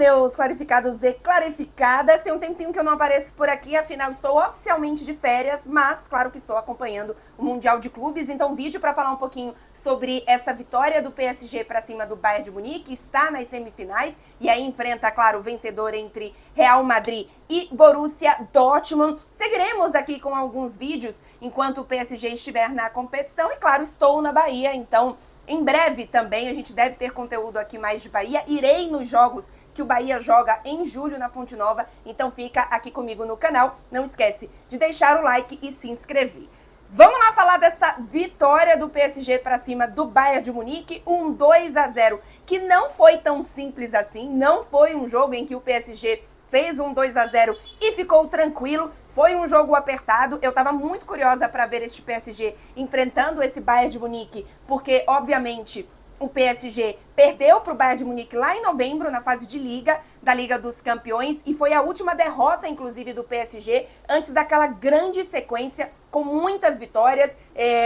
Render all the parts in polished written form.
meus clarificados e clarificadas. Tem um tempinho que eu não apareço por aqui, afinal estou oficialmente de férias, mas claro que estou acompanhando o Mundial de Clubes, então vídeo para falar um pouquinho sobre essa vitória do PSG para cima do Bayern de Munique, está nas semifinais e aí enfrenta, claro, o vencedor entre Real Madrid e Borussia Dortmund. Seguiremos aqui com alguns vídeos enquanto o PSG estiver na competição e claro, estou na Bahia, então em breve também a gente deve ter conteúdo aqui mais de Bahia. Irei nos jogos que o Bahia joga em julho na Fonte Nova, então fica aqui comigo no canal. Não esquece de deixar o like e se inscrever. Vamos lá falar dessa vitória do PSG para cima do Bayern de Munique, um 2-0, que não foi tão simples assim, não foi um jogo em que o PSG fez um 2-0 e ficou tranquilo. Foi um jogo apertado. Eu estava muito curiosa para ver este PSG enfrentando esse Bayern de Munique, porque, obviamente, o PSG perdeu para o Bayern de Munique lá em novembro, na fase de Liga, da Liga dos Campeões, e foi a última derrota, inclusive, do PSG, antes daquela grande sequência, com muitas vitórias,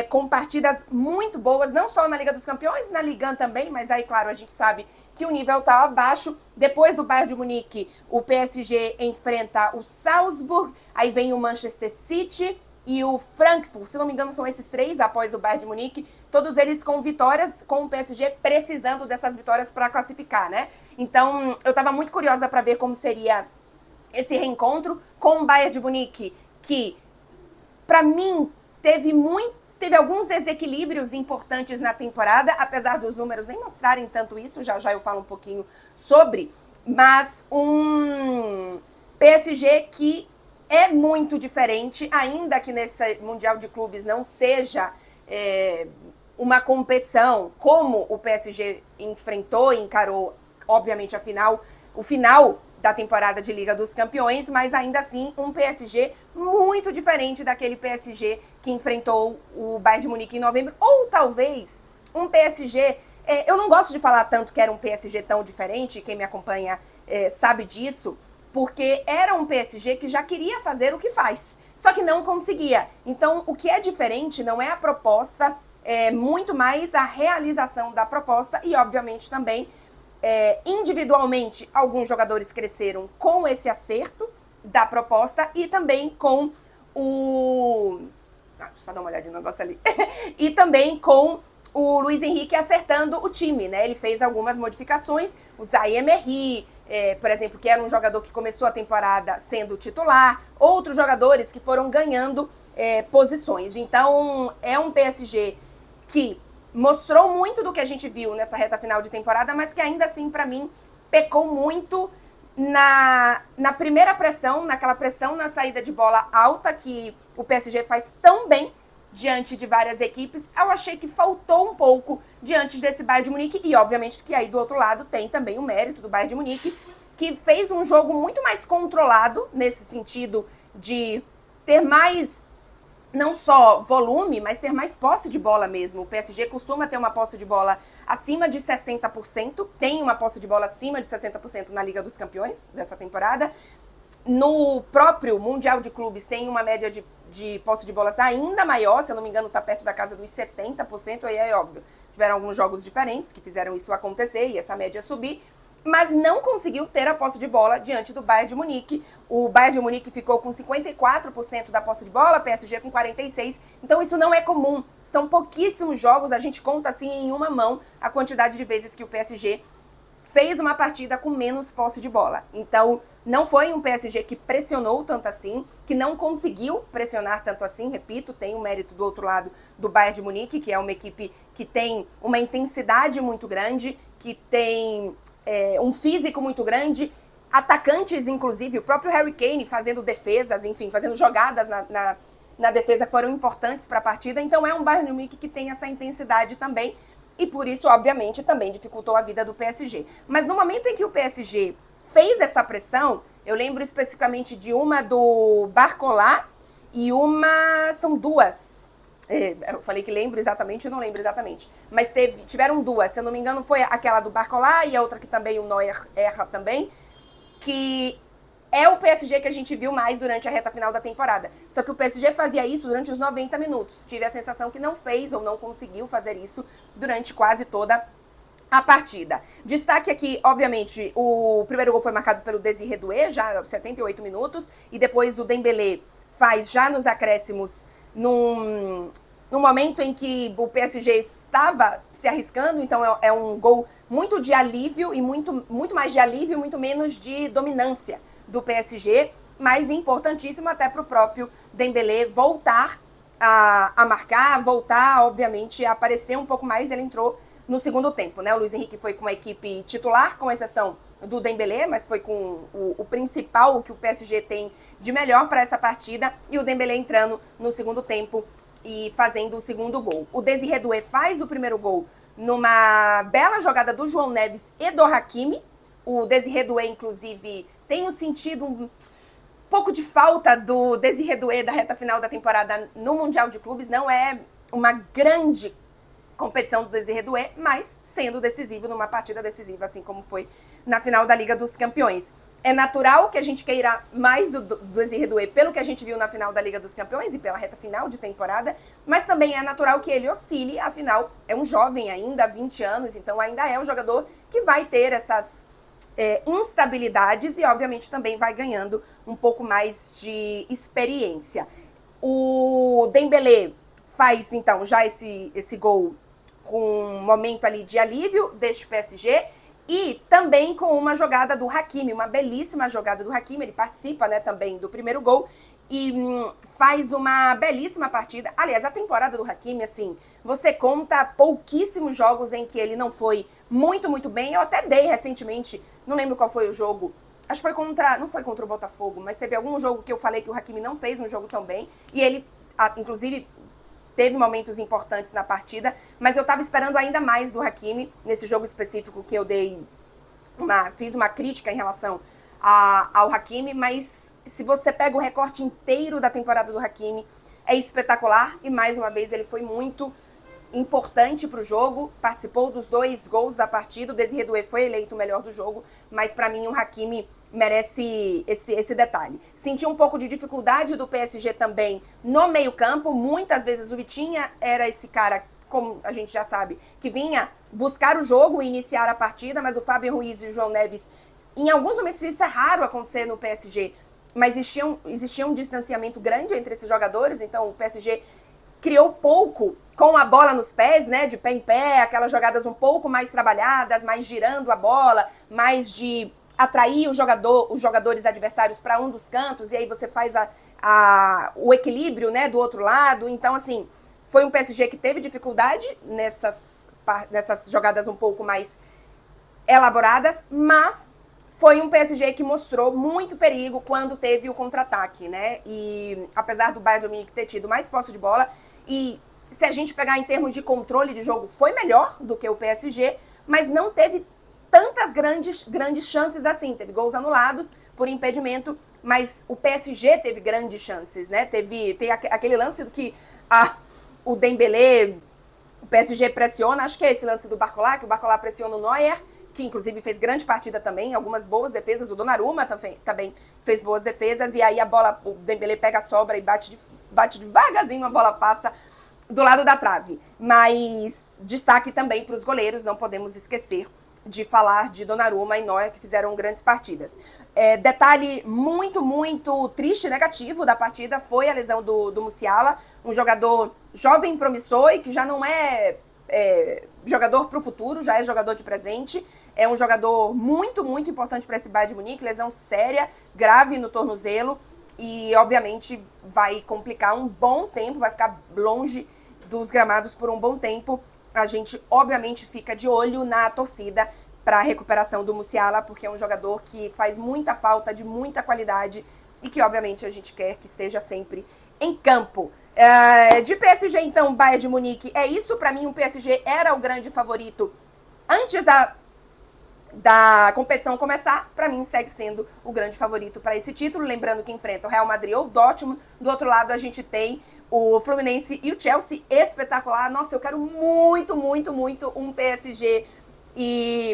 com partidas muito boas, não só na Liga dos Campeões, na Liga 1 também, mas aí, claro, a gente sabe que o nível está abaixo. Depois do Bayern de Munique, o PSG enfrenta o Salzburg, aí vem o Manchester City e o Frankfurt, se não me engano são esses três após o Bayern de Munique, todos eles com vitórias, com o PSG precisando dessas vitórias para classificar, né? Então, eu estava muito curiosa para ver como seria esse reencontro com o Bayern de Munique, que, para mim, teve alguns desequilíbrios importantes na temporada, apesar dos números nem mostrarem tanto isso, já já eu falo um pouquinho sobre, mas um PSG que é muito diferente, ainda que nesse Mundial de Clubes não seja uma competição como o PSG enfrentou e encarou, obviamente, o final da temporada de Liga dos Campeões, mas ainda assim um PSG muito diferente daquele PSG que enfrentou o Bayern de Munique em novembro, ou talvez um PSG... eu não gosto de falar tanto que era um PSG tão diferente, quem me acompanha sabe disso, porque era um PSG que já queria fazer o que faz, só que não conseguia. Então, o que é diferente não é a proposta, é muito mais a realização da proposta e, obviamente, também, individualmente, alguns jogadores cresceram com esse acerto da proposta e também com o... só dar uma olhadinha no negócio ali. E também com o Luiz Henrique acertando o time, né? Ele fez algumas modificações, o Zaïre Emery, por exemplo, que era um jogador que começou a temporada sendo titular, outros jogadores que foram ganhando posições. Então, é um PSG que mostrou muito do que a gente viu nessa reta final de temporada, mas que ainda assim, para mim, pecou muito na primeira pressão, naquela pressão na saída de bola alta que o PSG faz tão bem diante de várias equipes. Eu achei que faltou um pouco diante desse Bayern de Munique e, obviamente, que aí do outro lado tem também o mérito do Bayern de Munique, que fez um jogo muito mais controlado nesse sentido de ter mais, não só volume, mas ter mais posse de bola mesmo. O PSG costuma ter uma posse de bola acima de 60%, tem uma posse de bola acima de 60% na Liga dos Campeões dessa temporada. No próprio Mundial de Clubes tem uma média de posse de bolas ainda maior, se eu não me engano está perto da casa dos 70%, aí é óbvio. Tiveram alguns jogos diferentes que fizeram isso acontecer e essa média subir, mas não conseguiu ter a posse de bola diante do Bayern de Munique. O Bayern de Munique ficou com 54% da posse de bola, PSG com 46%. Então isso não é comum. São pouquíssimos jogos, a gente conta assim em uma mão a quantidade de vezes que o PSG fez uma partida com menos posse de bola. Então, não foi um PSG que pressionou tanto assim, que não conseguiu pressionar tanto assim. Repito, tem o mérito do outro lado do Bayern de Munique, que é uma equipe que tem uma intensidade muito grande, que tem um físico muito grande, atacantes, inclusive, o próprio Harry Kane fazendo defesas, enfim, fazendo jogadas na defesa que foram importantes para a partida. Então, é um Bayern de Munique que tem essa intensidade também, e por isso, obviamente, também dificultou a vida do PSG. Mas no momento em que o PSG fez essa pressão, eu lembro especificamente de uma do Barcola e uma... são duas. Eu falei que lembro exatamente, eu não lembro exatamente. Mas tiveram duas, se eu não me engano foi aquela do Barcola e a outra que também o Neuer erra também, que é o PSG que a gente viu mais durante a reta final da temporada. Só que o PSG fazia isso durante os 90 minutos. Tive a sensação que não fez ou não conseguiu fazer isso durante quase toda a partida. Destaque aqui, obviamente, o primeiro gol foi marcado pelo Désiré Doué, já aos 78 minutos, e depois o Dembélé faz já nos acréscimos num momento em que o PSG estava se arriscando, então é um gol muito de alívio e muito mais de alívio, muito menos de dominância do PSG, mas importantíssimo até para o próprio Dembélé voltar a marcar, voltar, obviamente, a aparecer um pouco mais. Ele entrou no segundo tempo, né? O Luiz Henrique foi com a equipe titular, com exceção do Dembélé, mas foi com o principal, o que o PSG tem de melhor para essa partida, e o Dembélé entrando no segundo tempo e fazendo o segundo gol. O Désiré Doué faz o primeiro gol numa bela jogada do João Neves e do Hakimi. O Désiré Doué, inclusive, tem sentido um pouco de falta do Désiré Doué da reta final da temporada no Mundial de Clubes. Não é uma grande competição do Désiré Doué, mas sendo decisivo numa partida decisiva, assim como foi na final da Liga dos Campeões. É natural que a gente queira mais do Désiré Doué pelo que a gente viu na final da Liga dos Campeões e pela reta final de temporada, mas também é natural que ele oscile, afinal é um jovem ainda, 20 anos, então ainda é um jogador que vai ter essas instabilidades e obviamente também vai ganhando um pouco mais de experiência. O Dembélé faz então já esse gol com um momento ali de alívio deste PSG e também com uma jogada do Hakimi, uma belíssima jogada do Hakimi. Ele participa, né, também do primeiro gol e faz uma belíssima partida. Aliás, a temporada do Hakimi, assim, você conta pouquíssimos jogos em que ele não foi muito bem. Eu até dei recentemente, não lembro qual foi o jogo, acho que foi não foi contra o Botafogo, mas teve algum jogo que eu falei que o Hakimi não fez um jogo tão bem, e ele, inclusive, teve momentos importantes na partida, mas eu estava esperando ainda mais do Hakimi, nesse jogo específico que eu fiz uma crítica em relação ao Hakimi, mas se você pega o recorte inteiro da temporada do Hakimi, é espetacular, e mais uma vez ele foi muito importante para o jogo, participou dos 2 gols da partida. O Désiré Doué foi eleito o melhor do jogo, mas para mim o Hakimi merece esse detalhe. Senti um pouco de dificuldade do PSG também no meio-campo. Muitas vezes o Vitinha era esse cara, como a gente já sabe, que vinha buscar o jogo e iniciar a partida, mas o Fábio Ruiz e o João Neves, em alguns momentos isso é raro acontecer no PSG, mas existia um distanciamento grande entre esses jogadores, então o PSG criou pouco com a bola nos pés, né, de pé em pé, aquelas jogadas um pouco mais trabalhadas, mais girando a bola, mais de atrair os jogadores adversários para um dos cantos, e aí você faz o equilíbrio, né, do outro lado. Então, assim, foi um PSG que teve dificuldade nessas jogadas um pouco mais elaboradas, mas foi um PSG que mostrou muito perigo quando teve o contra-ataque, né? E apesar do Bayern de Munique ter tido mais posse de bola, e se a gente pegar em termos de controle de jogo, foi melhor do que o PSG, mas não teve tantas grandes chances assim. Teve gols anulados por impedimento, mas o PSG teve grandes chances, né? Tem aquele lance do que o Dembélé, o PSG pressiona, acho que é esse lance do Barcola, que o Barcola pressiona o Neuer, que inclusive fez grande partida também, algumas boas defesas. O Donnarumma também fez boas defesas, e aí o Dembélé pega a sobra e bate devagarzinho, a bola passa do lado da trave. Mas destaque também para os goleiros, não podemos esquecer de falar de Donnarumma e Neuer, que fizeram grandes partidas. Detalhe muito triste, negativo da partida, foi a lesão do Musiala, um jogador jovem, promissor e que já não é jogador para o futuro, já é jogador de presente. É um jogador muito importante para esse Bayern de Munique, lesão séria, grave no tornozelo, e obviamente vai complicar um bom tempo, vai ficar longe dos gramados por um bom tempo. A gente obviamente fica de olho na torcida para a recuperação do Musiala, porque é um jogador que faz muita falta, de muita qualidade, e que obviamente a gente quer que esteja sempre em campo. De PSG, então, Bayern de Munique, é isso. Para mim, o PSG era o grande favorito antes da competição começar. Para mim, segue sendo o grande favorito para esse título. Lembrando que enfrenta o Real Madrid ou o Dortmund. Do outro lado, a gente tem o Fluminense e o Chelsea. Espetacular. Nossa, eu quero muito um PSG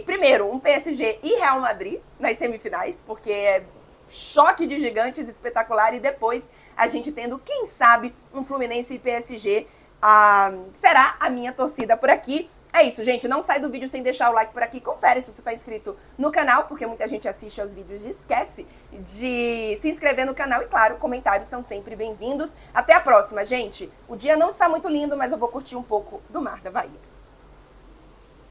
primeiro, um PSG e Real Madrid nas semifinais, porque é choque de gigantes espetacular, e depois a gente tendo, quem sabe, um Fluminense e PSG. Será a minha torcida por aqui. É isso, gente. Não sai do vídeo sem deixar o like por aqui. Confere se você tá inscrito no canal, porque muita gente assiste aos vídeos e esquece de se inscrever no canal. E, claro, comentários são sempre bem-vindos. Até a próxima, gente. O dia não está muito lindo, mas eu vou curtir um pouco do mar da Bahia.